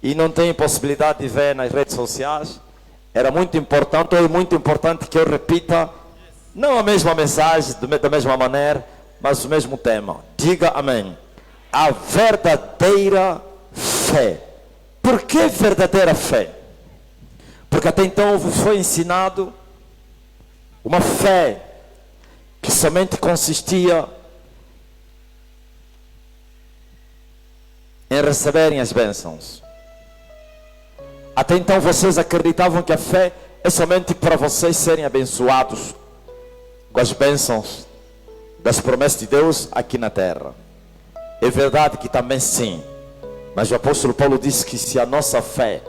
e não tem possibilidade de ver nas redes sociais, era muito importante, ou é muito importante que eu repita, não a mesma mensagem, da mesma maneira, mas o mesmo tema. Diga amém. A verdadeira fé. Por que verdadeira fé? Porque até então vos foi ensinado uma fé que somente consistia em receberem as bênçãos. Até então vocês acreditavam que a fé é somente para vocês serem abençoados com as bênçãos das promessas de Deus aqui na terra. É verdade que também sim, mas o apóstolo Paulo disse que se a nossa fé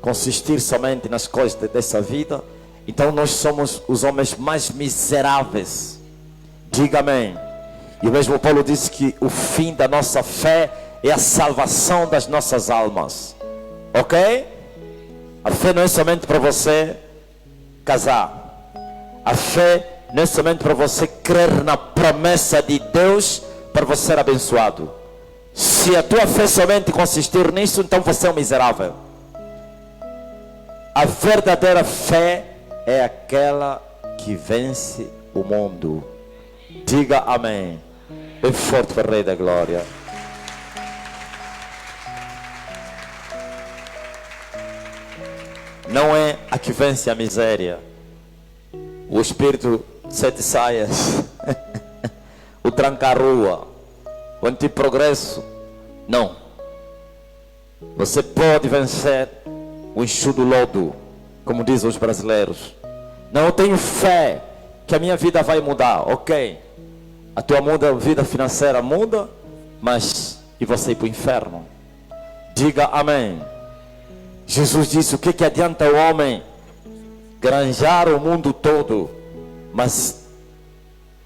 consistir somente nas coisas dessa vida, então nós somos os homens mais miseráveis. Diga amém. E o mesmo Paulo disse que o fim da nossa fé é a salvação das nossas almas. Ok? A fé não é somente para você casar. A fé não é somente para você crer na promessa de Deus para você ser abençoado. Se a tua fé somente consistir nisso, então você é um miserável. A verdadeira fé é aquela que vence o mundo. Diga amém. Bem forte para o Rei da Glória. Não é a que vence a miséria, o espírito de 7 saias, o tranca-rua, o antiprogresso. Não. Você pode vencer o enxuto lodo, como dizem os brasileiros. Não, eu tenho fé que a minha vida vai mudar. Ok, a tua vida financeira muda, mas e você ir para o inferno? Diga amém. Jesus disse: o que adianta o homem granjar o mundo todo, mas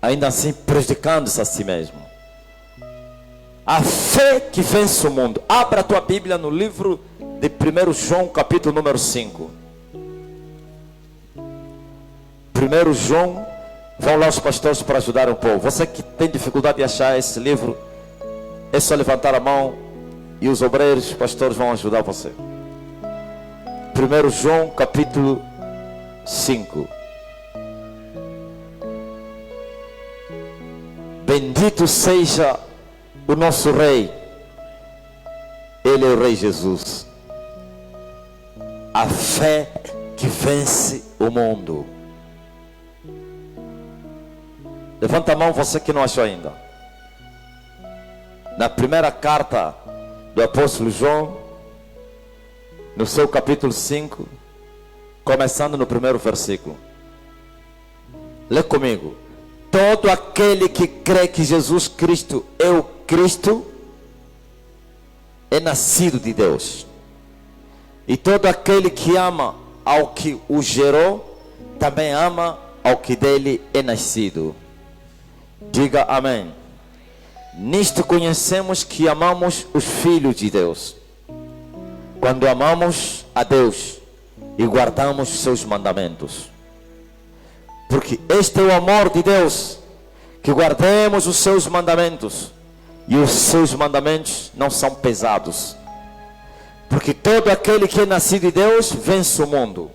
ainda assim prejudicando-se a si mesmo? A fé que vence o mundo. Abra a tua Bíblia no livro de 1 João, capítulo número 5. 1 João. Vão lá os pastores para ajudar um pouco. Você que tem dificuldade de achar esse livro, é só levantar a mão e os obreiros, os pastores vão ajudar você. 1 João capítulo 5. Bendito seja o nosso Rei. Ele é o Rei Jesus. A fé que vence o mundo. Levanta a mão você que não achou ainda. Na primeira carta do apóstolo João, no seu capítulo 5, começando no primeiro versículo. Lê comigo. Todo aquele que crê que Jesus Cristo é o Cristo é nascido de Deus. E todo aquele que ama ao que o gerou, também ama ao que dele é nascido. Diga amém. Nisto conhecemos que amamos os filhos de Deus, quando amamos a Deus e guardamos os seus mandamentos. Porque este é o amor de Deus, que guardemos os seus mandamentos. E os seus mandamentos não são pesados. Porque todo aquele que é nascido de Deus vence o mundo.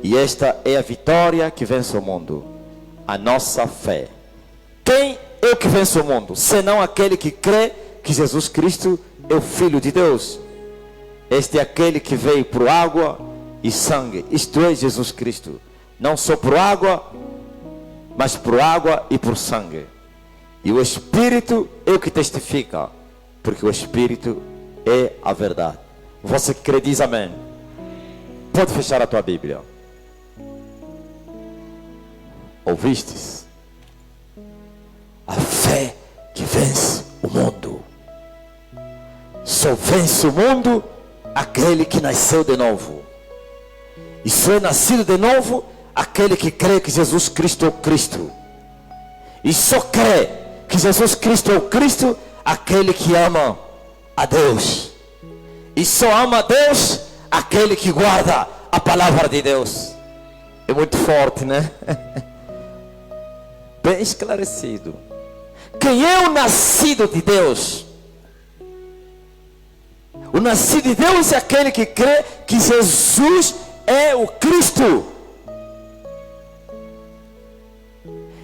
E esta é a vitória que vence o mundo: a nossa fé. Quem é o que vence o mundo, senão aquele que crê que Jesus Cristo é o Filho de Deus? Este é aquele que veio por água e sangue, isto é, Jesus Cristo. Não só por água, mas por água e por sangue. E o Espírito é o que testifica, porque o Espírito é a verdade. Você que crê diz amém. Pode fechar a tua Bíblia. Ouvistes? A fé que vence o mundo. Só vence o mundo aquele que nasceu de novo. E só é nascido de novo aquele que crê que Jesus Cristo é o Cristo. E só crê que Jesus Cristo é o Cristo aquele que ama a Deus. E só ama a Deus aquele que guarda a palavra de Deus. É muito forte, né? Bem esclarecido. Quem é o nascido de Deus? O nascido de Deus é aquele que crê que Jesus é o Cristo.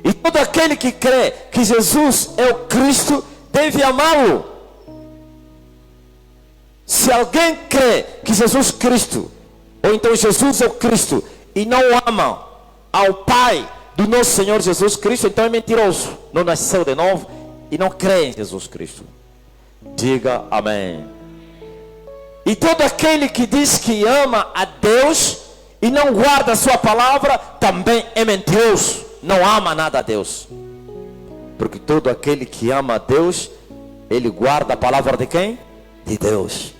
E todo aquele que crê que Jesus é o Cristo deve amá-lo. Se alguém crê que Jesus Cristo, ou então Jesus é o Cristo, e não ama ao Pai do nosso Senhor Jesus Cristo, então é mentiroso. Não nasceu de novo e não crê em Jesus Cristo. Diga amém. E todo aquele que diz que ama a Deus e não guarda a sua palavra, também é mentiroso. Não ama nada a Deus. Porque todo aquele que ama a Deus, ele guarda a palavra de quem? De Deus.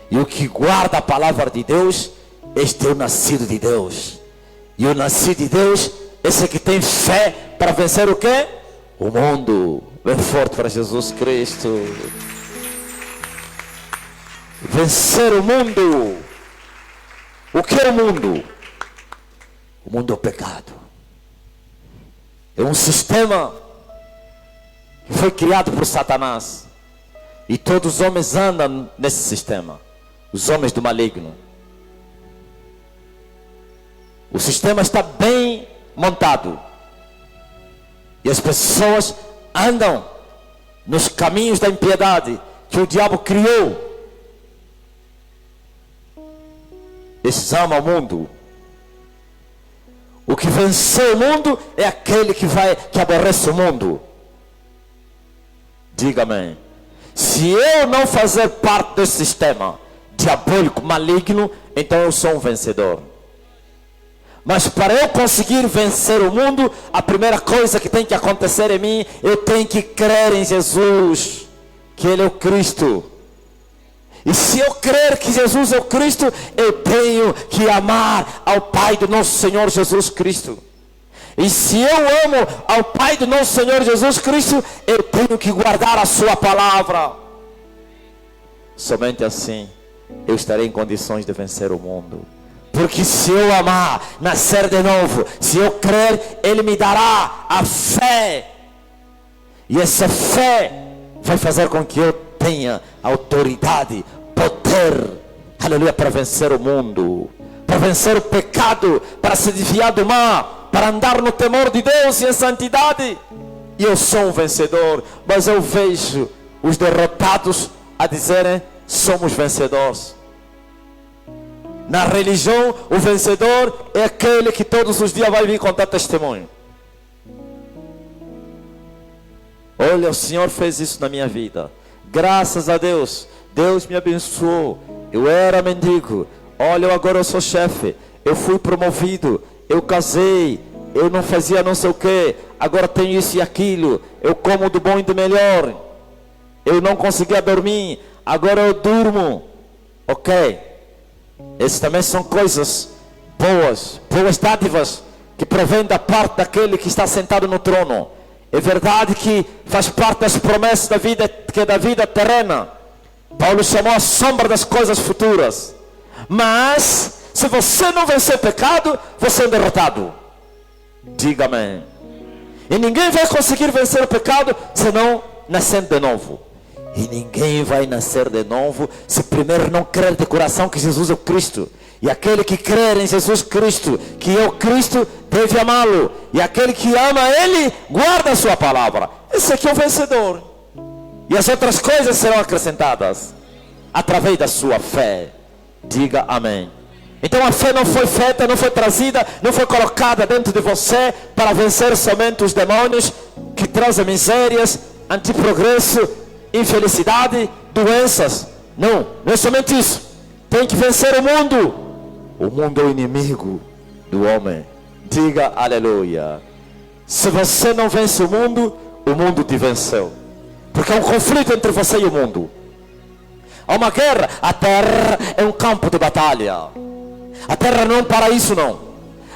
E o que guarda a palavra de Deus, este é o nascido de Deus. E o nascido de Deus, esse que tem fé para vencer o quê? O mundo. Bem forte para Jesus Cristo. Vencer o mundo. O que é o mundo? O mundo é o pecado. É um sistema que foi criado por Satanás. E todos os homens andam nesse sistema. Os homens do maligno. O sistema está bem montado. E as pessoas andam nos caminhos da impiedade que o diabo criou. Esses amam o mundo. O que venceu o mundo é aquele que aborrece o mundo. Diga amém. Se eu não fazer parte desse sistema diabólico, maligno, então eu sou um vencedor. Mas para eu conseguir vencer o mundo, a primeira coisa que tem que acontecer em mim, eu tenho que crer em Jesus, que Ele é o Cristo. E se eu crer que Jesus é o Cristo, eu tenho que amar ao Pai do nosso Senhor Jesus Cristo. E se eu amo ao Pai do nosso Senhor Jesus Cristo, eu tenho que guardar a sua palavra. Somente assim eu estarei em condições de vencer o mundo. Porque se eu amar, nascer de novo, se eu crer, Ele me dará a fé. E essa fé vai fazer com que eu tenha autoridade, poder, aleluia, para vencer o mundo, para vencer o pecado, para se desviar do mal, para andar no temor de Deus e em santidade. E eu sou um vencedor. Mas eu vejo os derrotados a dizerem: somos vencedores. Na religião, o vencedor é aquele que todos os dias vai vir contar testemunho. Olha, o Senhor fez isso na minha vida. Graças a Deus, Deus me abençoou. Eu era mendigo. Olha, agora eu sou chefe. Eu fui promovido. Eu casei. Eu não fazia não sei o que. Agora tenho isso e aquilo. Eu como do bom e do melhor. Eu não conseguia dormir. Agora eu durmo. Ok. Essas também são coisas boas. Boas dádivas que provém da parte daquele que está sentado no trono. É verdade que faz parte das promessas da vida, que é da vida terrena. Paulo chamou a sombra das coisas futuras. Mas se você não vencer o pecado, você é um derrotado. Diga amém. E ninguém vai conseguir vencer o pecado se não nascer de novo. E ninguém vai nascer de novo se primeiro não crer de coração que Jesus é o Cristo. E aquele que crer em Jesus Cristo, que é o Cristo, deve amá-lo. E aquele que ama Ele, guarda a sua palavra. Esse aqui é o vencedor. E as outras coisas serão acrescentadas através da sua fé. Diga amém. Então a fé não foi feita, não foi trazida, não foi colocada dentro de você para vencer somente os demônios que trazem misérias, antiprogresso, infelicidade, doenças. Não, não é somente isso. Tem que vencer o mundo. O mundo é o inimigo do homem. Diga aleluia. Se você não vence o mundo te venceu. Porque há um conflito entre você e o mundo. Há uma guerra. A terra é um campo de batalha. A terra não é um paraíso, não.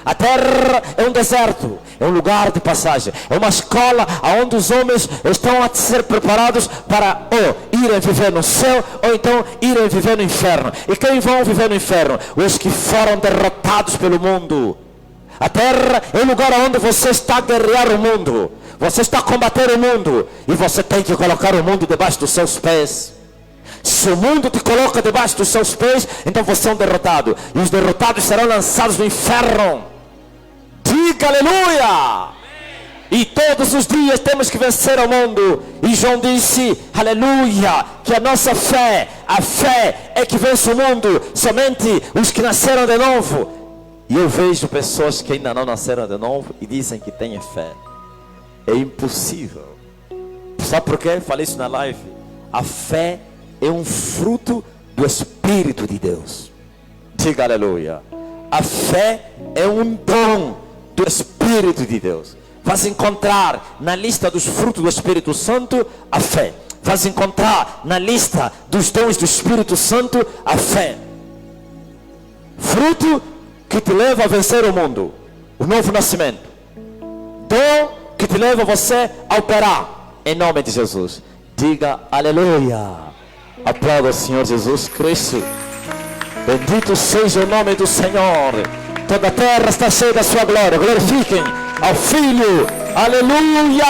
A terra é um deserto, é um lugar de passagem, é uma escola onde os homens estão a ser preparados para irem viver no céu ou então irem viver no inferno. E quem vão viver no inferno? Os que foram derrotados pelo mundo. A terra é o lugar onde você está a guerrear o mundo, você está a combater o mundo, e você tem que colocar o mundo debaixo dos seus pés. Se o mundo te coloca debaixo dos seus pés, então você é um derrotado. E os derrotados serão lançados no inferno. Diga aleluia! E todos os dias temos que vencer o mundo. E João disse, aleluia, que a nossa fé, a fé é que vence o mundo. Somente os que nasceram de novo. E eu vejo pessoas que ainda não nasceram de novo e dizem que têm fé. É impossível. Sabe por quê? Falei isso na live. A fé é um fruto do Espírito de Deus. Diga aleluia. A fé é um dom do Espírito de Deus. Vais encontrar na lista dos frutos do Espírito Santo a fé. Vais encontrar na lista dos dons do Espírito Santo a fé. Fruto que te leva a vencer o mundo, o novo nascimento. Dom que te leva você a operar, em nome de Jesus. Diga aleluia. Aplauda o Senhor Jesus Cristo. Bendito seja o nome do Senhor. Toda a terra está cheia da sua glória. Glorifiquem ao Filho. Aleluia.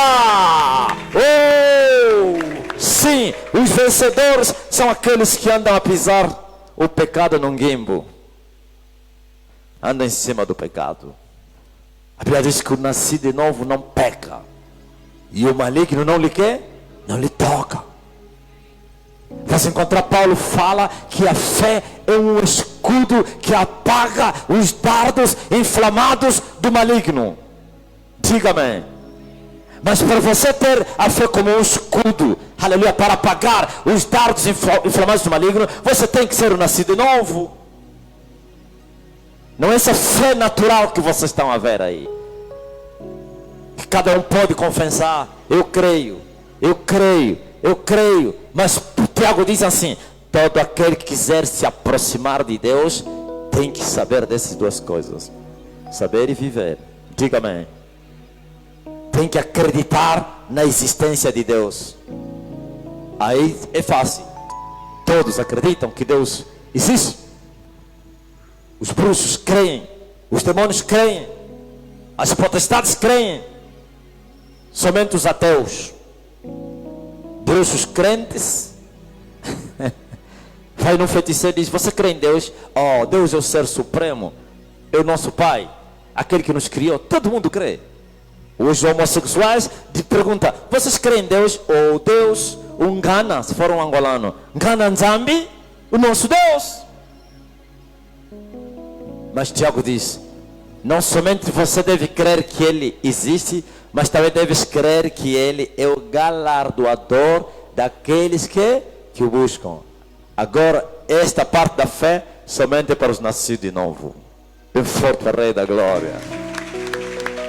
Oh, sim, os vencedores são aqueles que andam a pisar o pecado num guimbo. Andam em cima do pecado. A Bíblia diz que o nascido de novo não peca. E o maligno não lhe quer? Não lhe toca. Você encontrar Paulo fala que a fé é um escudo que apaga os dardos inflamados do maligno. Diga-me. Mas para você ter a fé como um escudo, aleluia, para apagar os dardos inflamados do maligno, você tem que ser um nascido de novo. Não é essa fé natural que vocês estão a ver aí. Que cada um pode confessar, eu creio, eu creio, eu creio. Mas Tiago diz assim, todo aquele que quiser se aproximar de Deus, tem que saber dessas duas coisas. Saber e viver. Diga amém. Tem que acreditar na existência de Deus. Aí é fácil. Todos acreditam que Deus existe. Os bruxos creem, os demônios creem, as potestades creem. Somente os ateus, bruxos crentes, vai num feiticeiro e diz, você crê em Deus? Oh, Deus é o ser supremo, é o nosso Pai, aquele que nos criou. Todo mundo crê. Os homossexuais te perguntam, vocês creem em Deus? Oh, Deus, Ngana, se for um angolano, Ngana Nzambi, o nosso Deus. Mas Tiago diz, não somente você deve crer que Ele existe, mas também deves crer que Ele é o galardoador daqueles que o buscam. Agora, esta parte da fé somente para os nascidos de novo. Bem forte para o Rei da Glória.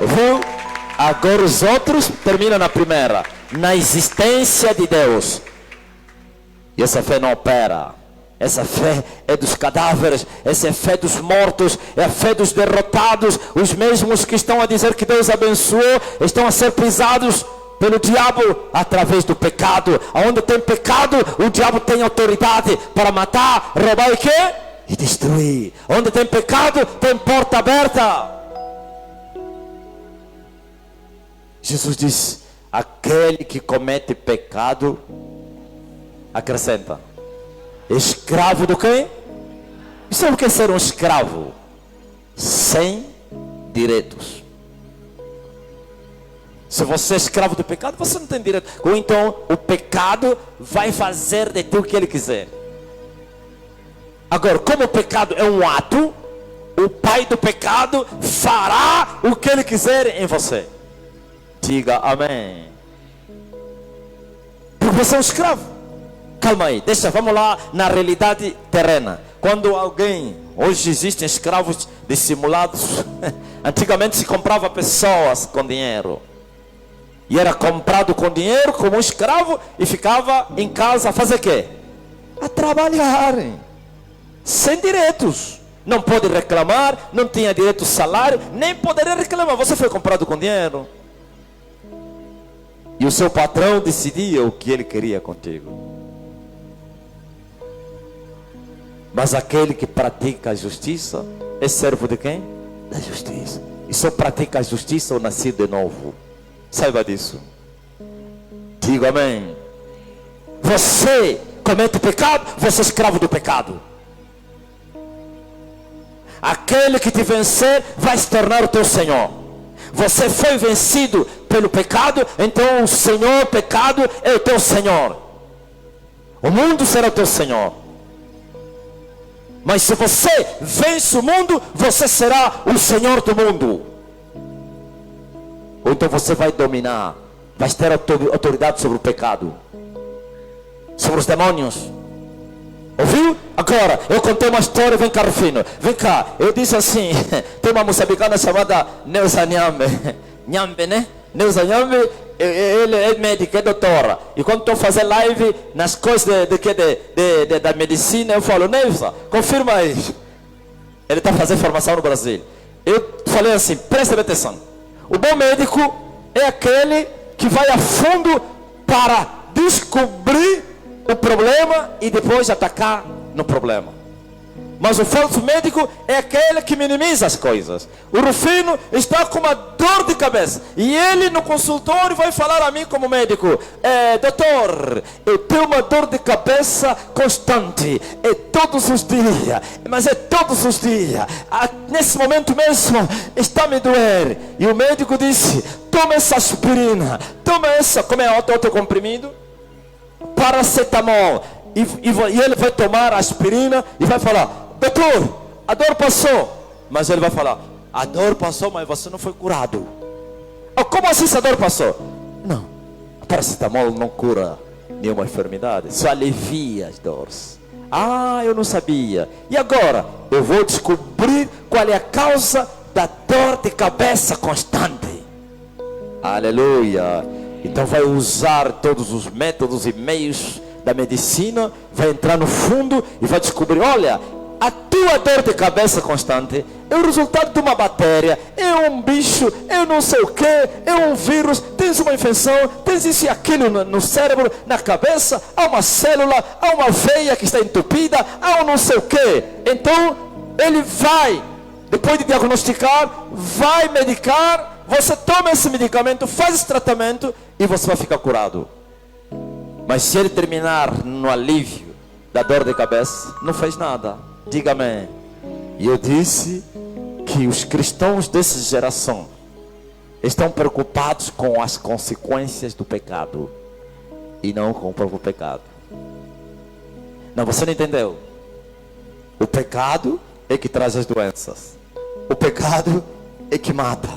Viu? Agora os outros terminam na primeira, na existência de Deus. E essa fé não opera. Essa fé é dos cadáveres, essa é a fé dos mortos, é a fé dos derrotados. Os mesmos que estão a dizer que Deus abençoou, estão a ser pisados pelo diabo através do pecado. Onde tem pecado, o diabo tem autoridade para matar, roubar e quê? E destruir. Onde tem pecado, tem porta aberta. Jesus diz, aquele que comete pecado, acrescenta, escravo do quê? E sabe o que é ser um escravo? Sem direitos. Se você é escravo do pecado, você não tem direito. Ou então o pecado vai fazer de ti o que ele quiser. Agora, como o pecado é um ato, o pai do pecado fará o que ele quiser em você. Diga amém. Porque você é um escravo. Calma aí, vamos lá na realidade terrena. Quando alguém, hoje existem escravos dissimulados. Antigamente se comprava pessoas com dinheiro. E era comprado com dinheiro como um escravo e ficava em casa a fazer o quê? A trabalhar. Sem direitos. Não pode reclamar, não tinha direito ao salário, nem poderia reclamar. Você foi comprado com dinheiro. E o seu patrão decidia o que ele queria contigo. Mas aquele que pratica a justiça é servo de quem? Da justiça. E só pratica a justiça o nascido de novo. Saiba disso. Diga amém. Você comete pecado, você é escravo do pecado. Aquele que te vencer vai se tornar o teu Senhor. Você foi vencido pelo pecado, então o Senhor pecado é o teu Senhor. O mundo será o teu Senhor. Mas se você vence o mundo, você será o Senhor do mundo. Ou então você vai dominar, vai ter autoridade sobre o pecado, sobre os demônios. Ouviu? Agora, eu contei uma história, vem cá, Rufino. Vem cá, eu disse assim, tem uma moçambicana chamada Neuza Nyambe. Nyambe, né? Neuza Nyambe, ele é médica, é doutora. E quando estou fazendo live nas coisas da medicina, eu falo, Neuza, confirma aí. Ele está fazendo formação no Brasil. Eu falei assim, presta atenção. O bom médico é aquele que vai a fundo para descobrir o problema e depois atacar no problema. Mas o falso médico é aquele que minimiza as coisas. O Rufino está com uma dor de cabeça e ele no consultório vai falar a mim como médico: doutor, eu tenho uma dor de cabeça constante, é todos os dias, mas é todos os dias, nesse momento mesmo está me doer. E o médico disse: toma essa aspirina, toma essa, como é outro comprimido, paracetamol, e ele vai tomar a aspirina e vai falar: doutor, a dor passou. Mas ele vai falar: a dor passou, mas você não foi curado. Como assim essa dor passou? Não, a paracetamol não cura nenhuma enfermidade, só alivia as dores. Eu não sabia. E agora? Eu vou descobrir qual é a causa da dor de cabeça constante. Aleluia. Então vai usar todos os métodos e meios da medicina, vai entrar no fundo e vai descobrir: olha, a tua dor de cabeça constante é o resultado de uma bactéria, é um bicho, é não sei o que, é um vírus, tens uma infecção, tens isso e aquilo no cérebro, na cabeça, há uma célula, há uma veia que está entupida, há um não sei o que. Então ele vai, depois de diagnosticar, vai medicar. Você toma esse medicamento, faz esse tratamento e você vai ficar curado. Mas se ele terminar no alívio da dor de cabeça, não fez nada. Diga amém. E eu disse que os cristãos dessa geração estão preocupados com as consequências do pecado e não com o próprio pecado. Não, você não entendeu. O pecado é que traz as doenças. O pecado é que mata.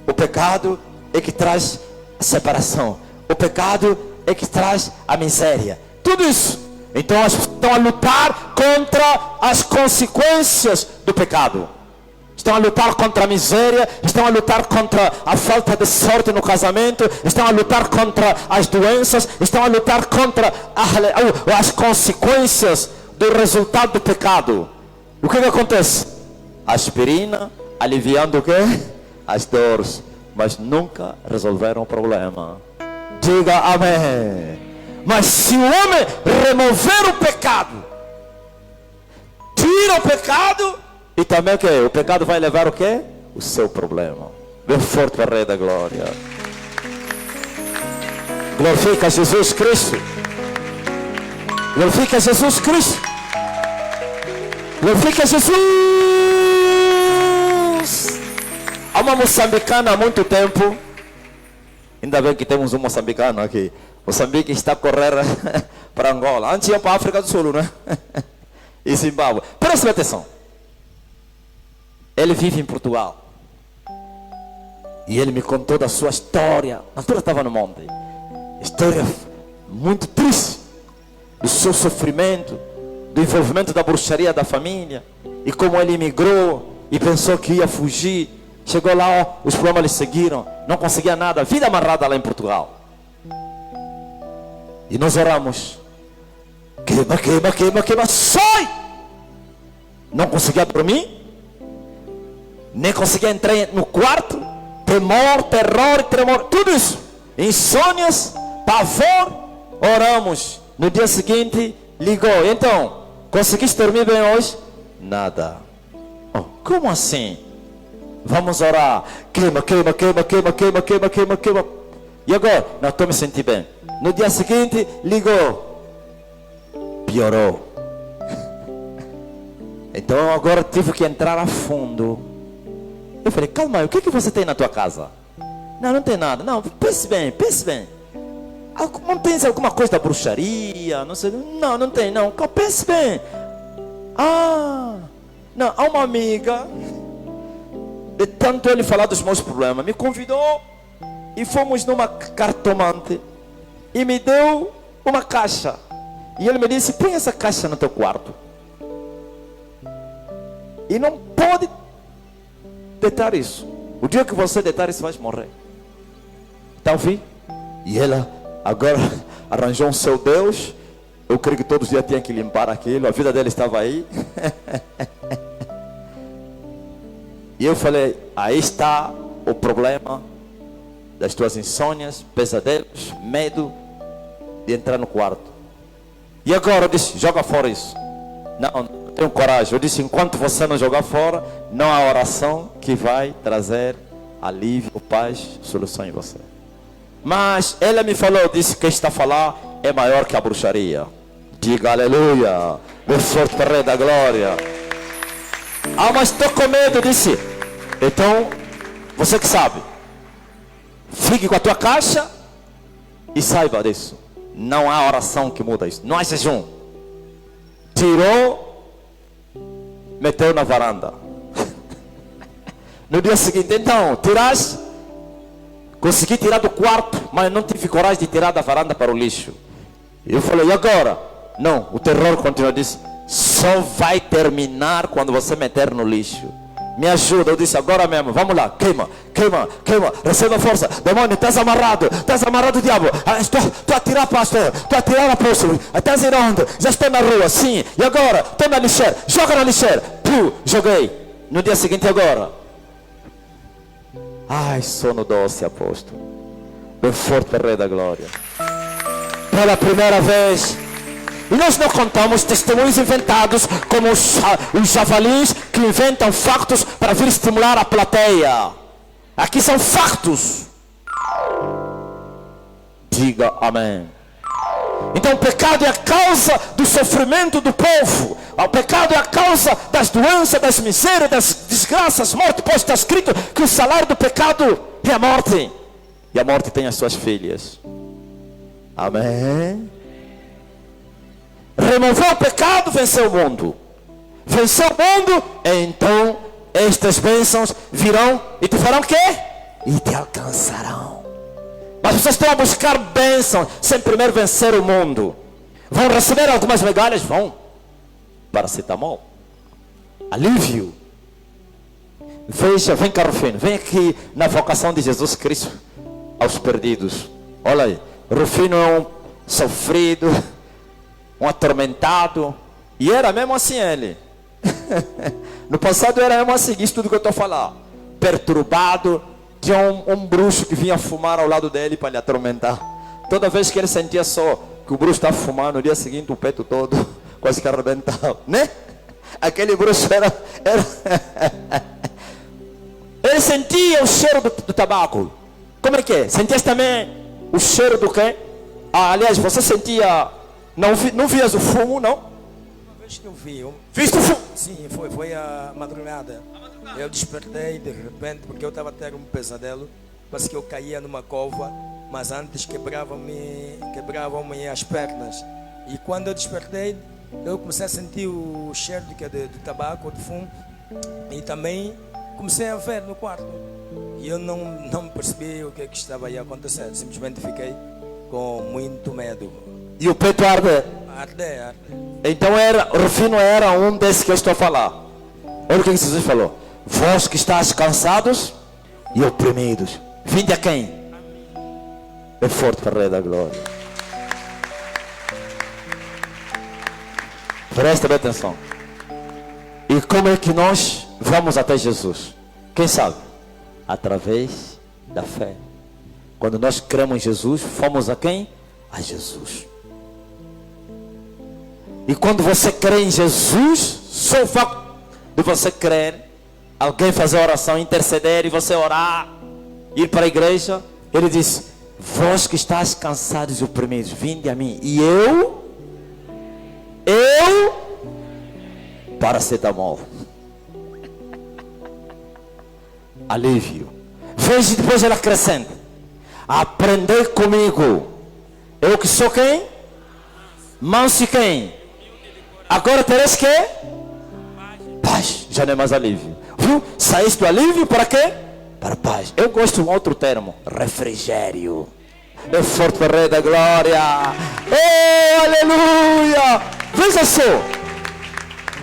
O pecado é que traz a separação. O pecado é que traz a miséria. Tudo isso. Então as pessoas estão a lutar contra as consequências do pecado. Estão a lutar contra a miséria. Estão a lutar contra a falta de sorte no casamento. Estão a lutar contra as doenças. Estão a lutar contra as consequências do resultado do pecado. O que acontece? Aspirina, aliviando o quê? As dores, mas nunca resolveram o problema. Diga amém. Mas se o homem remover o pecado, tira o pecado, e também o que? O pecado vai levar o que? O seu problema. Bem forte para o Rei da Glória. Glorifica Jesus Cristo. Glorifica Jesus Cristo. Glorifica Jesus. Há uma moçambicana há muito tempo. Ainda bem que temos um moçambicano aqui. Moçambique está a correr para Angola. Antes ia para a África do Sul, né? E Zimbábue. Preste atenção. Ele vive em Portugal. E ele me contou da sua história. Na altura estava no monte. História muito triste. Do seu sofrimento. Do envolvimento da bruxaria da família. E como ele imigrou. E pensou que ia fugir. Chegou lá, os problemas lhe seguiram. Não conseguia nada. Vida amarrada lá em Portugal. E nós oramos. Queima, queima, queima, queima. Sai! Não conseguia dormir. Nem conseguia entrar no quarto. Temor, terror, tremor. Tudo isso. Insônias, pavor. Oramos. No dia seguinte, ligou. Então, conseguiste dormir bem hoje? Nada. Como assim? Vamos orar. Queima, queima, queima, queima, queima, queima, queima, queima. E agora? Não estou me sentindo bem. No dia seguinte, ligou. piorou. Então agora tive que entrar a fundo. Eu falei, calma aí, o que você tem na tua casa? Não, não tem nada. Não, pense bem, pense bem. Não tem alguma coisa da bruxaria? Não sei. Não, não tem, não. Pense bem. Ah, não, há uma amiga, de tanto ele falar dos meus problemas, me convidou e fomos numa cartomante e me deu uma caixa. E ele me disse, põe essa caixa no teu quarto. E não pode deitar isso. O dia que você deitar isso, vai morrer. Está ouvindo? E ela agora arranjou um seu Deus. Eu creio que todos os dias tinha que limpar aquilo. A vida dele estava aí. E eu falei, aí está o problema das tuas insônias, pesadelos, medo de entrar no quarto. E agora eu disse, joga fora isso. Não tenho coragem. Eu disse, enquanto você não jogar fora, não há oração que vai trazer alívio, paz, solução em você. Mas ela me falou, disse que está a falar é maior que a bruxaria. Diga aleluia, meu forte Rei da glória. Ah, mas estou com medo, disse. Então, você que sabe, fique com a tua caixa e saiba disso. Não há oração que muda isso. Não há jejum. Tirou, meteu na varanda. No dia seguinte, então, tiraste. Consegui tirar do quarto, mas não tive coragem de tirar da varanda para o lixo. Eu falei, e agora? Não, o terror continua. Disse, só vai terminar quando você meter no lixo. Me ajuda. Eu disse, agora mesmo, vamos lá, queima, queima, queima, receba força. Demônio, estás amarrado, diabo. Estou a tirar, pastor, estou a tirar, apóstolo. Estás indo onde? Já estou na rua, sim. E agora? Estou na lixeira, joga na lixeira. Joguei. No dia seguinte, agora. Ai, sono doce, apóstolo. Bem forte, Rei da glória. Pela primeira vez. E nós não contamos testemunhos inventados como os javalis que inventam factos para vir estimular a plateia. Aqui são factos. Diga amém. Então o pecado é a causa do sofrimento do povo. O pecado é a causa das doenças, das misérias, das desgraças, morte. Pois está escrito que o salário do pecado é a morte. E a morte tem as suas filhas. Amém. Removeu o pecado, venceu o mundo. Venceu o mundo, então estas bênçãos virão e te farão o quê? E te alcançarão. Mas vocês estão a buscar bênçãos sem primeiro vencer o mundo. Vão receber algumas medalhas? Vão. Paracetamol. Alívio. Veja, vem cá, Rufino. Vem aqui na vocação de Jesus Cristo aos perdidos. Olha aí. Rufino é um sofrido, um atormentado. E era mesmo assim ele. No passado era mesmo assim, isso tudo que eu estou falando. Perturbado. Tinha um bruxo que vinha fumar ao lado dele para lhe atormentar. Toda vez que ele sentia só que o bruxo estava fumando, no dia seguinte o peito todo quase que arrebentava, né? Aquele bruxo era... Ele sentia o cheiro do tabaco. Como é que é? Sentias também o cheiro do quê? Aliás, você sentia... Não vias o fumo, não? Uma vez que eu vi... Viste o fumo? Sim, foi a madrugada. Eu despertei de repente porque eu estava a ter um pesadelo. Parece que eu caía numa cova, mas antes quebravam-me as pernas. E quando eu despertei, eu comecei a sentir o cheiro do tabaco, de fumo. E também comecei a ver no quarto. E eu não percebi o que estava aí a acontecer. Simplesmente fiquei com muito medo. E o peito arde? Arde. Então o Rufino era um desses que eu estou a falar. Olha o que Jesus falou. Vós que estáis cansados e oprimidos, vinde a quem? É forte para o Rei da glória. Presta bem atenção. E como é que nós vamos até Jesus? Quem sabe? Através da fé. Quando nós cremos em Jesus, fomos a quem? A Jesus. E quando você crê em Jesus, só o facto de você crer, alguém fazer oração, interceder e você orar, ir para a igreja, ele diz: vós que estáis cansados e oprimidos, vinde a mim e eu Eu, paracetamol. Alívio. Veja, depois ela acrescenta: aprendei comigo. Eu que sou quem? Manso e quem? Agora tereis que? Paz. Já não é mais alívio. Saíste do alívio para quê? Para paz. Eu gosto de um outro termo: refrigério. É forte para o Rei da Glória. Oh, aleluia. Veja só.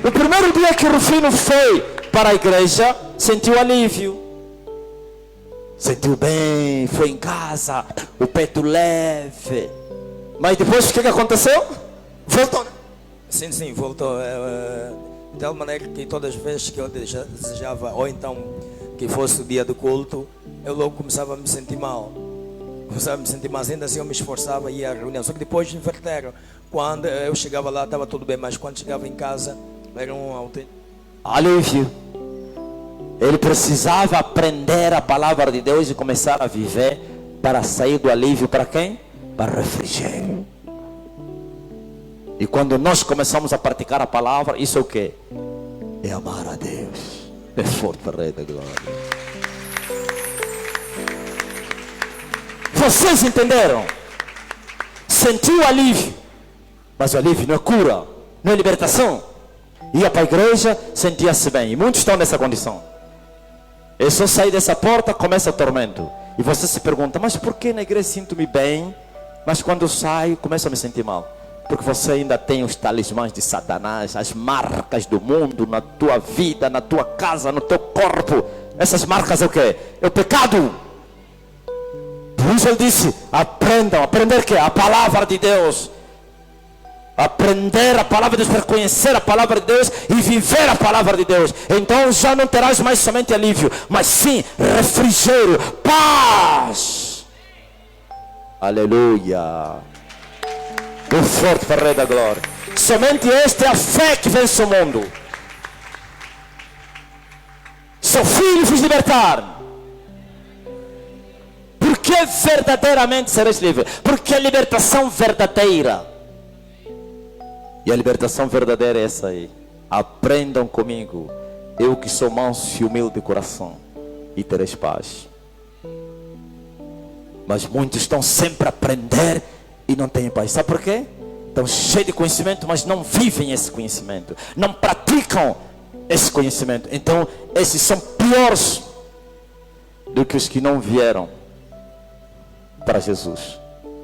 O primeiro dia que Rufino foi para a igreja, sentiu alívio. Sentiu bem, foi em casa, o peito leve. Mas depois o que aconteceu? Voltou, né? Sim, voltou. De tal maneira que todas as vezes que eu desejava, ou então que fosse o dia do culto, eu logo começava a me sentir mal. Mas ainda assim eu me esforçava e ia à reunião. Só que depois inverteram. Quando eu chegava lá estava tudo bem, mas quando chegava em casa era um autêntico alívio. Ele precisava aprender a palavra de Deus e começar a viver para sair do alívio para quem? Para o refrigério. E quando nós começamos a praticar a palavra, isso é o que? É amar a Deus. É forte para o Rei da Glória. Vocês entenderam? Sentiu alívio. Mas o alívio não é cura, não é libertação. Ia para a igreja, sentia-se bem. E muitos estão nessa condição. É só sair dessa porta, começa o tormento. E você se pergunta: mas por que na igreja sinto-me bem, mas quando eu saio, começo a me sentir mal? Porque você ainda tem os talismãs de Satanás, as marcas do mundo na tua vida, na tua casa, no teu corpo. Essas marcas é o que? É o pecado. Por isso ele disse: aprendam. Aprender o que? A palavra de Deus. Aprender a palavra de Deus, para conhecer a palavra de Deus e viver a palavra de Deus. Então já não terás mais somente alívio, mas sim refrigério, paz. Aleluia. O forte para o Rei da Glória. Somente esta é a fé que vence o mundo. Sou filho, fiz libertar. Porque verdadeiramente sereis livre. Porque a libertação verdadeira. E a libertação verdadeira é essa aí. Aprendam comigo, eu que sou manso e humilde de coração, e tereis paz. Mas muitos estão sempre a aprender e não têm paz. Sabe por quê? Estão cheios de conhecimento, mas não vivem esse conhecimento, não praticam esse conhecimento. Então esses são piores do que os que não vieram para Jesus.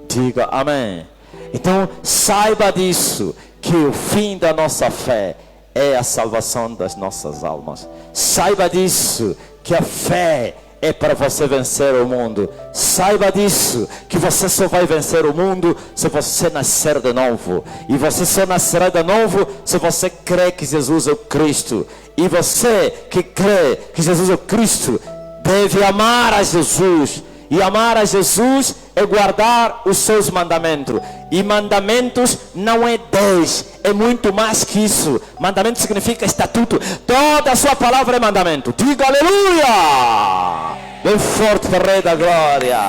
Diga amém. Então saiba disso, que o fim da nossa fé é a salvação das nossas almas. Saiba disso, que a fé é para você vencer o mundo. Saiba disso, que você só vai vencer o mundo se você nascer de novo. E você só nascerá de novo se você crê que Jesus é o Cristo. E você que crê que Jesus é o Cristo deve amar a Jesus. E amar a Jesus é guardar os seus mandamentos. E mandamentos não é 10, é muito mais que isso. Mandamento significa estatuto. Toda a sua palavra é mandamento. Diga aleluia. Bem forte para o Rei da Glória.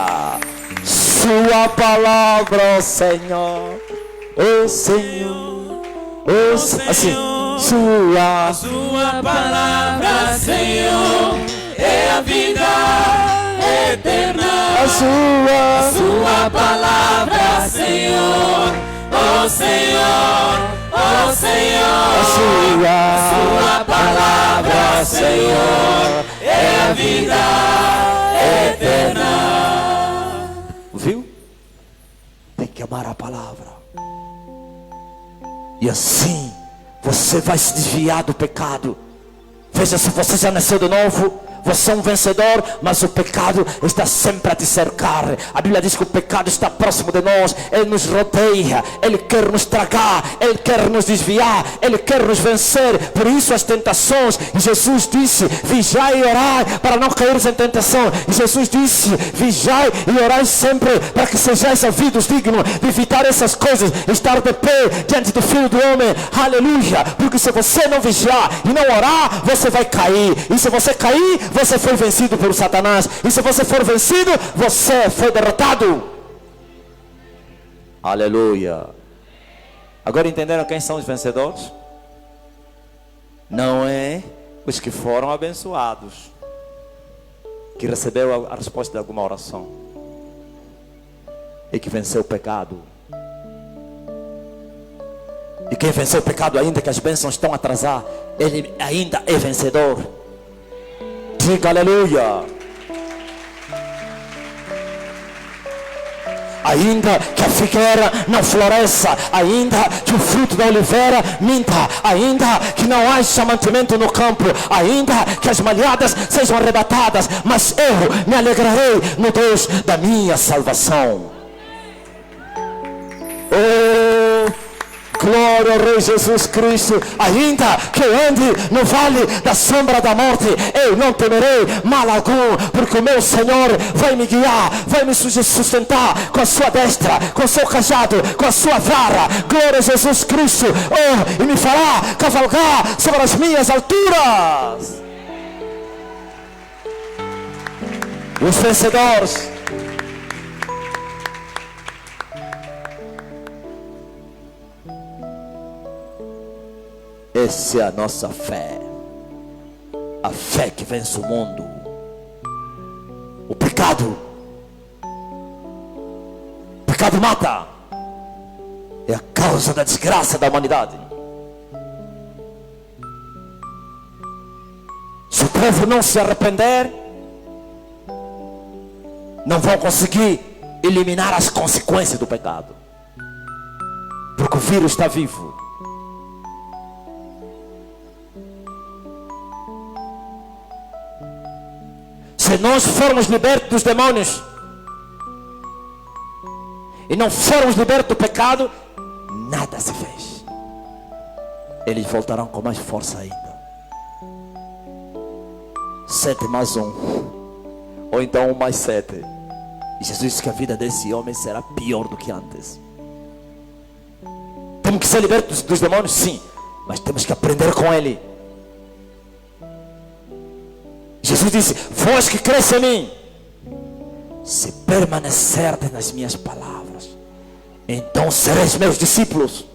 Sua palavra, Senhor. Oh Senhor. Oh Senhor. Assim. Sua palavra, Senhor, é a vida eterna. A sua palavra, Senhor, oh Senhor, oh Senhor. A sua palavra, Senhor, é a vida eterna. Viu? Tem que amar a palavra. E assim você vai se desviar do pecado. Veja, se você já nasceu de novo, você é um vencedor, mas o pecado está sempre a te cercar. A Bíblia diz que o pecado está próximo de nós. Ele nos rodeia, ele quer nos tragar, ele quer nos desviar, ele quer nos vencer. Por isso as tentações. E Jesus disse: vigiai e orai para não cairmos em tentação. E Jesus disse: vigiai e orai sempre para que sejais ouvidos dignos de evitar essas coisas, estar de pé diante do Filho do Homem. Aleluia. Porque se você não vigiar e não orar, você vai cair. E se você cair, você foi vencido por Satanás. E se você for vencido, você foi derrotado. Aleluia. Agora entenderam quem são os vencedores? Não é os que foram abençoados, que recebeu a resposta de alguma oração e que venceu o pecado. E quem venceu o pecado, ainda que as bênçãos estão a atrasar, ele ainda é vencedor. Diga aleluia. Ainda que a figueira não floresça, ainda que o fruto da oliveira minta, ainda que não haja mantimento no campo, ainda que as malhadas sejam arrebatadas, mas eu me alegrarei no Deus da minha salvação. Oh, glória ao Rei Jesus Cristo. Ainda que eu ande no vale da sombra da morte, eu não temerei mal algum, porque o meu Senhor vai me guiar, vai me sustentar com a sua destra, com o seu cajado, com a sua vara. Glória a Jesus Cristo. Oh, e me fará cavalgar sobre as minhas alturas. Os vencedores. Essa é a nossa fé. A fé que vence o mundo. O pecado mata. É a causa da desgraça da humanidade. Se o povo não se arrepender, não vão conseguir eliminar as consequências do pecado, porque o vírus está vivo. Se nós formos libertos dos demônios e não formos libertos do pecado, nada se fez. Eles voltarão com mais força ainda. 7 mais 1, ou então 1 mais 7. E Jesus disse que a vida desse homem será pior do que antes. Temos que ser libertos dos demônios, sim, mas temos que aprender com ele. Jesus disse: vós que creis em mim, se permanecerdes nas minhas palavras, então sereis meus discípulos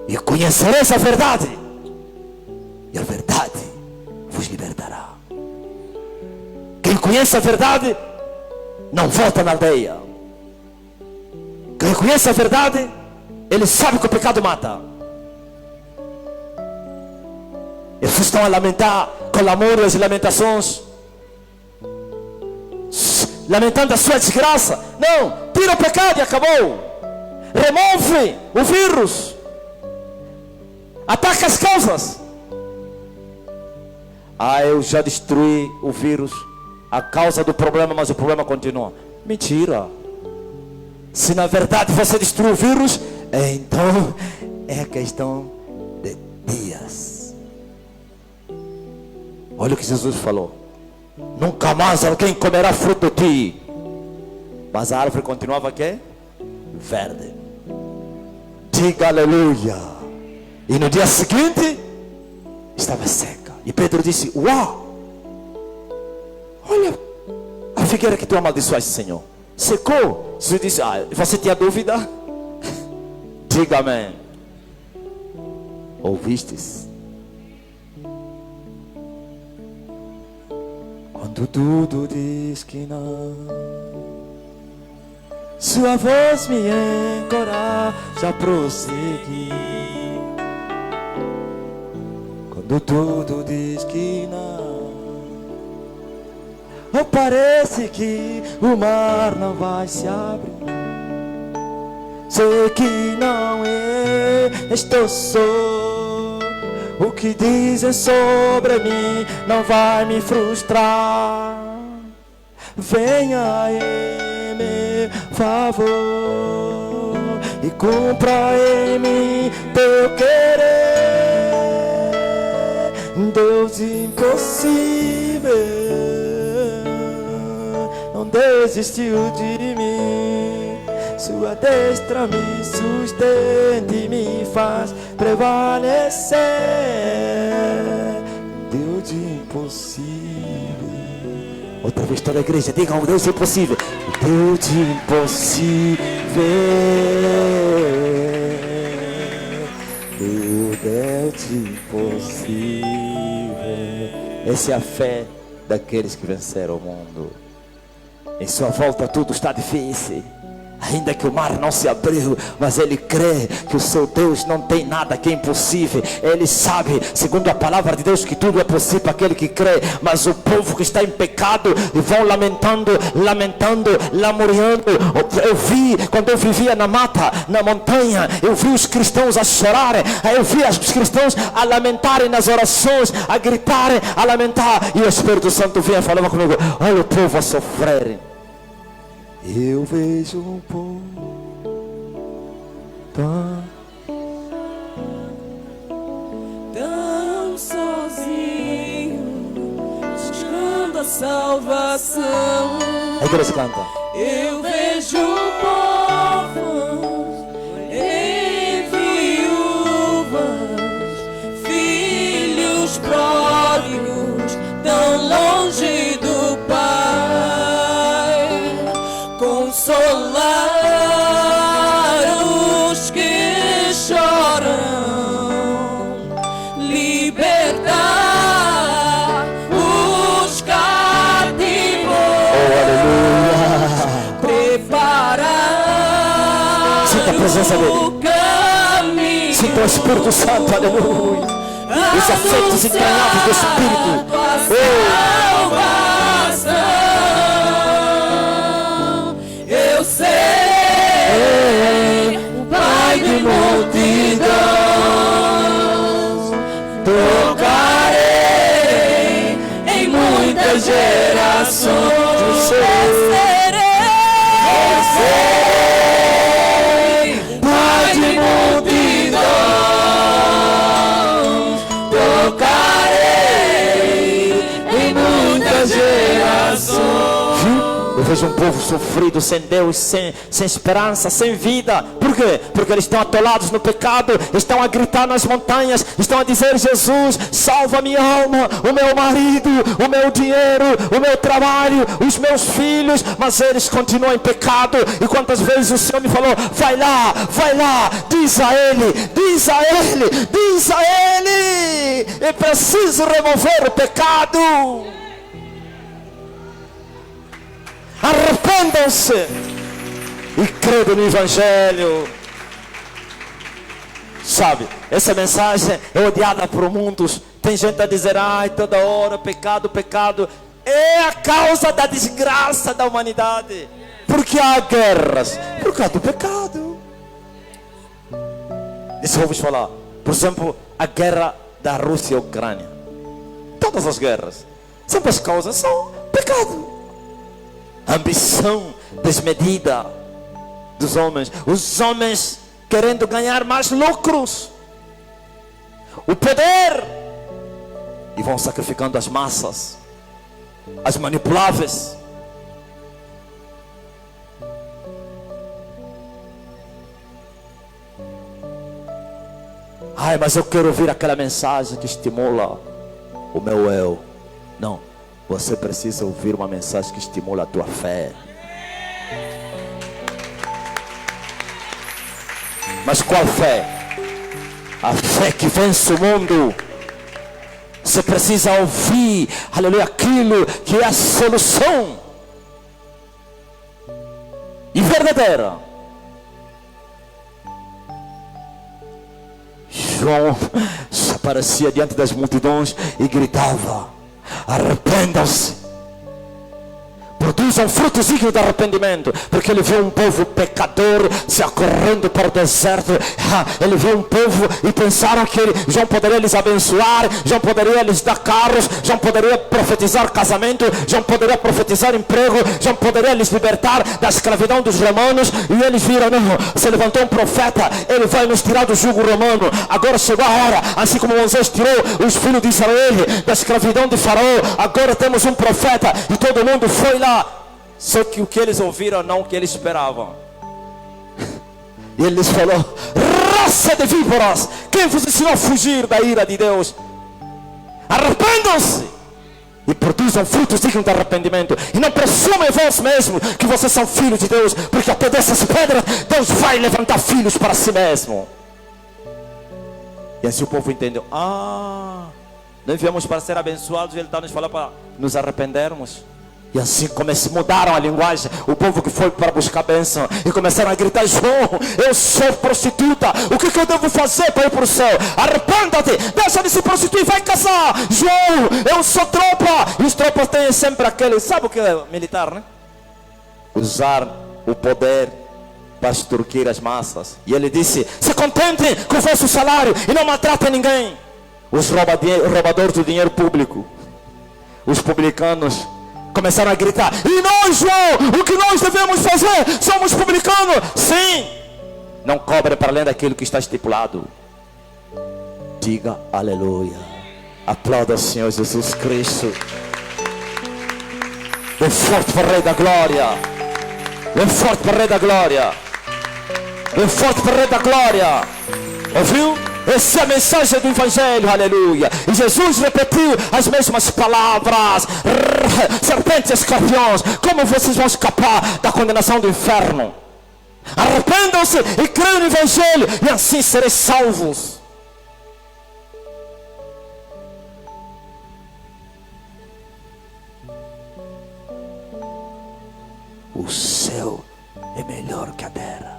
e conhecereis a verdade, e a verdade vos libertará. Quem conhece a verdade não volta na aldeia. Quem conhece a verdade, ele sabe que o pecado mata. Eles estão a lamentar com lamúrias e lamentações, lamentando a sua desgraça. Não, tira o pecado e acabou. Remove o vírus, ataca as causas. Eu já destruí o vírus, a causa do problema, mas o problema continua. Mentira. Se na verdade você destruiu o vírus, então é questão de dias. Olha o que Jesus falou: nunca mais alguém comerá fruto de ti. Mas a árvore continuava quê? Verde. Diga aleluia. E no dia seguinte estava seca. E Pedro disse: uau, olha a figueira que tu amaldiçoaste, Senhor, secou. Jesus disse: você tinha dúvida? Diga amém. Ouvistes? Quando tudo diz que não, sua voz me encoraja a prosseguir. Quando tudo diz que não, parece que o mar não vai se abrir. Sei que não estou só. O que dizem sobre mim não vai me frustrar. Venha em meu favor e cumpra em mim teu querer. Deus impossível não desistiu de mim. Sua destra me sustenta e me faz prevalecer. Deus de impossível. Outra vez toda a igreja, diga um Deus impossível. Deus de impossível. de impossível. Essa é a fé daqueles que venceram o mundo. Em sua volta tudo está difícil. Ainda que o mar não se abriu, mas ele crê que o seu Deus não tem nada que é impossível. Ele sabe, segundo a palavra de Deus, que tudo é possível para aquele que crê. Mas o povo que está em pecado e vão lamentando, lamuriando. Eu vi, quando eu vivia na mata, na montanha, eu vi os cristãos a chorarem, eu vi os cristãos a lamentarem nas orações, a gritarem, a lamentar. E o Espírito Santo vinha e falava comigo: olha o povo a sofrerem. Eu vejo um povo tão sozinho, buscando a salvação. A igreja canta. Eu vejo povos e viúvas, filhos pródigos, tão longe do Pai. Consolar os que choram, libertar os cativos, preparar sinta a presença dele, o caminho, sinta o Espírito Santo, aleluia, os afetos entranhados do Espírito. Eu sei, o Pai de multidões, tocarei em muitas gerações. Eu sei, Pai de multidões, tocarei em muitas gerações. Eu vejo um povo sofrido, sem Deus, sem esperança, sem vida. Por quê? Porque eles estão atolados no pecado, estão a gritar nas montanhas, estão a dizer: Jesus, salva minha alma, o meu marido, o meu dinheiro, o meu trabalho, os meus filhos. Mas eles continuam em pecado. E quantas vezes o Senhor me falou: vai lá, diz a ele, é preciso remover o pecado. Arrependam-se e credo no Evangelho. Sabe, essa mensagem é odiada por muitos. Tem gente a dizer: ai, toda hora pecado, pecado. É a causa da desgraça da humanidade. Porque há guerras por causa do pecado. Isso eu vou falar. Por exemplo, a guerra da Rússia e Ucrânia. Todas as guerras, sempre as causas são pecado. Ambição desmedida dos homens. Os homens querendo ganhar mais lucros, o poder, e vão sacrificando as massas, as manipuláveis. Ai, mas eu quero ouvir aquela mensagem que estimula o meu eu. Não. Você precisa ouvir uma mensagem que estimula a tua fé. Mas qual fé? A fé que vence o mundo. Você precisa ouvir, aleluia, aquilo que é a solução e verdadeira. João aparecia diante das multidões e gritava: arrependam-se, produzam frutos dignos de arrependimento. Porque ele viu um povo pecador se acorrendo para o deserto. Ele viu um povo e pensaram que João poderia lhes abençoar, João poderia lhes dar carros, João poderia profetizar casamento, João poderia profetizar emprego, João poderia lhes libertar da escravidão dos romanos. E eles viram: não, se levantou um profeta, ele vai nos tirar do jugo romano. Agora chegou a hora, assim como Moisés tirou os filhos de Israel da escravidão de Faraó, agora temos um profeta. E todo mundo foi lá. Só que o que eles ouviram não o que eles esperavam. E ele lhes falou: raça de víboras, quem vos ensinou a fugir da ira de Deus? Arrependam-se e produzam frutos dignos de arrependimento. E não presumem vós mesmos que vocês são filhos de Deus, porque até dessas pedras Deus vai levantar filhos para si mesmo. E assim o povo entendeu. Nós viemos para ser abençoados e ele está nos falando para nos arrependermos. E assim mudaram a linguagem. O povo que foi para buscar bênção e começaram a gritar: João, eu sou prostituta, o que eu devo fazer para ir para o céu? Arrependa-te, deixa de se prostituir, vai casar. João, eu sou tropa. E os tropas têm sempre aquele, sabe o que é militar, né? Usar o poder para extorquir as massas. E ele disse: se contentem com o vosso salário e não maltratem ninguém. Os roubadores do dinheiro público, os publicanos, começaram a gritar: e nós, João, o que nós devemos fazer? Somos publicanos. Sim, não cobre para além daquilo que está estipulado. Diga aleluia. Aplauda o Senhor Jesus Cristo. É forte para o Rei da Glória. É forte para o Rei da Glória. É forte para o Rei da Glória. Ouviu? Essa é a mensagem do Evangelho, aleluia. E Jesus repetiu as mesmas palavras: serpentes e escorpiões, como vocês vão escapar da condenação do inferno? Arrependam-se e creiam no Evangelho, e assim sereis salvos. O céu é melhor que a terra.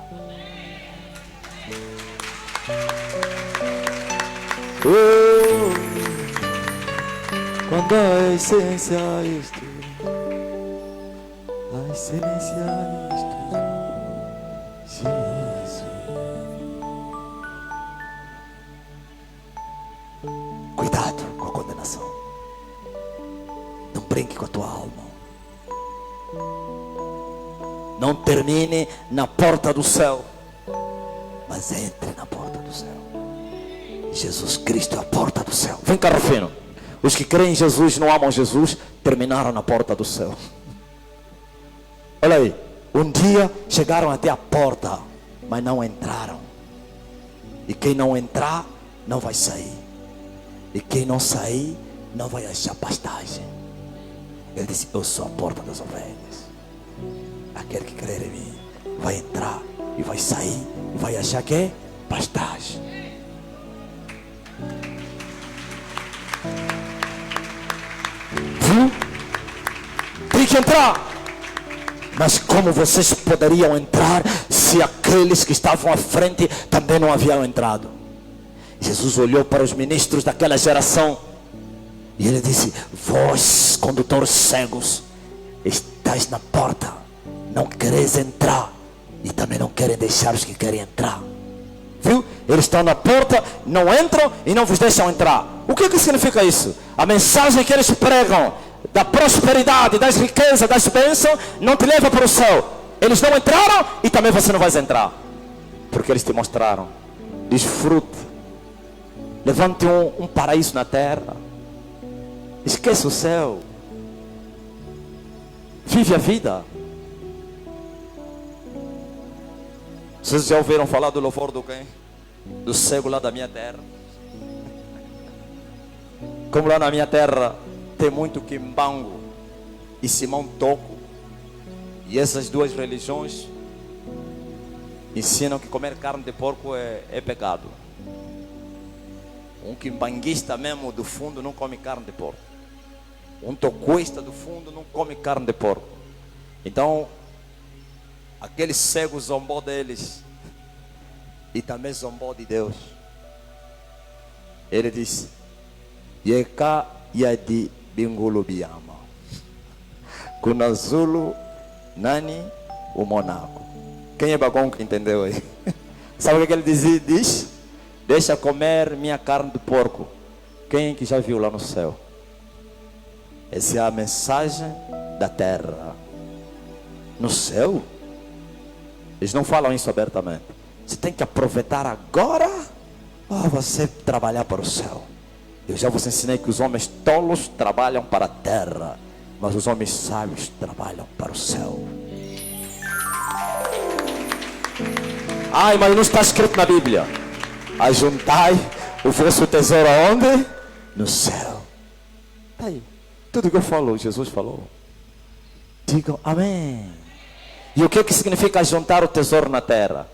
Quando a essência estuda, a essência estuda Jesus. Cuidado com a condenação. Não brinque com a tua alma. Não termine na porta do céu, mas entre na porta do céu. Jesus Cristo é a porta do céu. Vem cá, Rufino. Os que creem em Jesus, não amam Jesus, terminaram na porta do céu. Olha aí. Um dia chegaram até a porta, mas não entraram. E quem não entrar, não vai sair. E quem não sair, não vai achar pastagem. Ele disse: eu sou a porta das ovelhas. Aquele que crer em mim vai entrar e vai sair e vai achar que é pastagem. Viu? Tem que entrar. Mas como vocês poderiam entrar se aqueles que estavam à frente também não haviam entrado? Jesus olhou para os ministros daquela geração e ele disse: vós, condutores cegos, estáis na porta, não quereis entrar e também não querem deixar os que querem entrar. Viu? Eles estão na porta, não entram e não vos deixam entrar. O que significa isso? A mensagem que eles pregam da prosperidade, das riquezas, das bênçãos, não te leva para o céu. Eles não entraram e também você não vai entrar, porque eles te mostraram: desfrute, levante um paraíso na terra, esqueça o céu, vive a vida. Vocês já ouviram falar do louvor do quem? Do cego lá da minha terra. Como lá na minha terra tem muito Quimbango e Simão Toco, e essas duas religiões ensinam que comer carne de porco é pecado. Um quimbanguista mesmo do fundo não come carne de porco. Um tocoista do fundo não come carne de porco. Então aquele cego zombou deles e também zombou de Deus. Ele disse: Yeka yadi bingulubiama kuna Zulu nani o Monaco. Quem é bagão que entendeu aí? Sabe o que ele diz? Deixa comer minha carne de porco. Quem que já viu lá no céu? Essa é a mensagem da terra. No céu eles não falam isso abertamente. Você tem que aproveitar agora para você trabalhar para o céu. Eu já vos ensinei que os homens tolos trabalham para a terra, mas os homens sábios trabalham para o céu. Ai, mas não está escrito na Bíblia: ajuntai o vosso tesouro aonde? No céu. Está aí. Tudo que eu falo, Jesus falou. Digam amém. E o que significa juntar o tesouro na terra?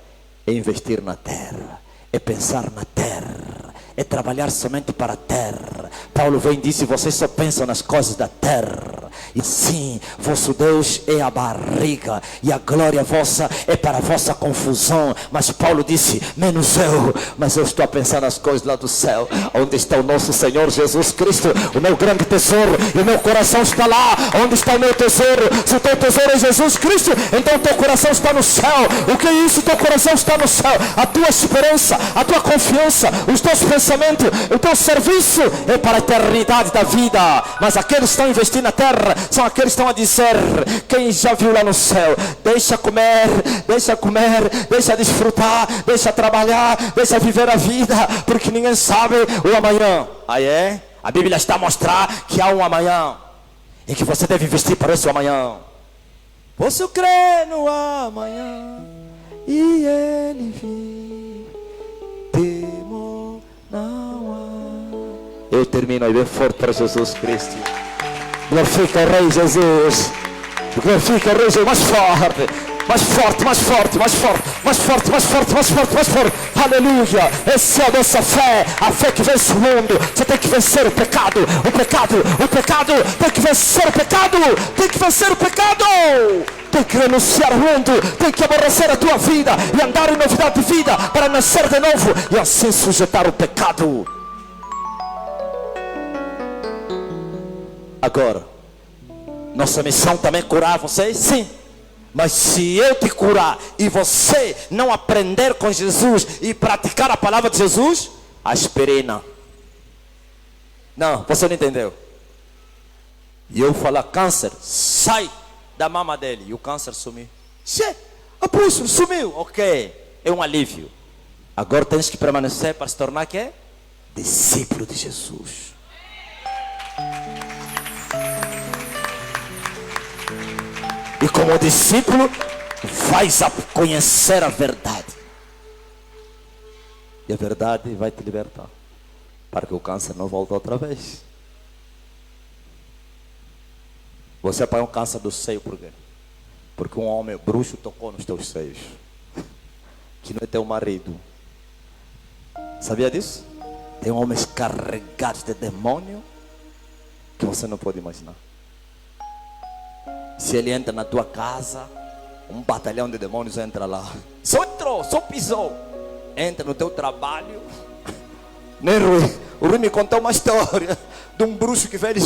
É investir na terra, é pensar na terra, é trabalhar somente para a terra. Paulo vem e disse: vocês só pensam nas coisas da terra. E sim, vosso Deus é a barriga, e a glória vossa é para a vossa confusão. Mas Paulo disse: menos eu, mas eu estou a pensar nas coisas lá do céu, onde está o nosso Senhor Jesus Cristo, o meu grande tesouro, e o meu coração está lá. Onde está o meu tesouro? Se o teu tesouro é Jesus Cristo, então o teu coração está no céu. O que é isso? O teu coração está no céu. A tua esperança, a tua confiança, os teus pensamentos, o teu serviço é para a eternidade da vida. Mas aqueles que estão investindo na terra são aqueles que estão a dizer: quem já viu lá no céu? Deixa comer, deixa desfrutar, deixa trabalhar, deixa viver a vida, porque ninguém sabe o amanhã. Aí é? A Bíblia está a mostrar que há um amanhã, e que você deve investir para esse amanhã. Você crê no amanhã, e ele vir, temor não há. Eu termino aí bem forte para Jesus Cristo. Glorifica o Rei Jesus. Glorifica o Rei Jesus. Mais forte. Mais forte, mais forte, mais forte, mais forte, mais forte, mais forte, mais forte. Aleluia. Essa é a nossa fé. A fé que vence o mundo. Você tem que vencer o pecado. O pecado, o pecado. Tem que vencer o pecado. Tem que vencer o pecado. Tem que renunciar ao mundo. Tem que aborrecer a tua vida e andar em novidade de vida para nascer de novo e assim sujeitar o pecado. Agora, nossa missão também é curar vocês? Sim. Mas se eu te curar e você não aprender com Jesus e praticar a palavra de Jesus, aspirina. Não, você não entendeu. E eu falar: câncer, sai da mama dele. E o câncer sumiu. Apóstolo, sumiu. Ok, é um alívio. Agora tens que permanecer para se tornar que é? Discípulo de Jesus. E como discípulo, vais a conhecer a verdade. E a verdade vai te libertar, para que o câncer não volte outra vez. Você apanhou um câncer do seio por quê? Porque um homem bruxo tocou nos teus seios, que não é teu marido. Sabia disso? Tem homens carregados de demônio que você não pode imaginar. Se ele entra na tua casa, um batalhão de demônios entra lá. Só entrou, só pisou. Entra no teu trabalho. Nem Rui. O Rui me contou uma história de um bruxo que fez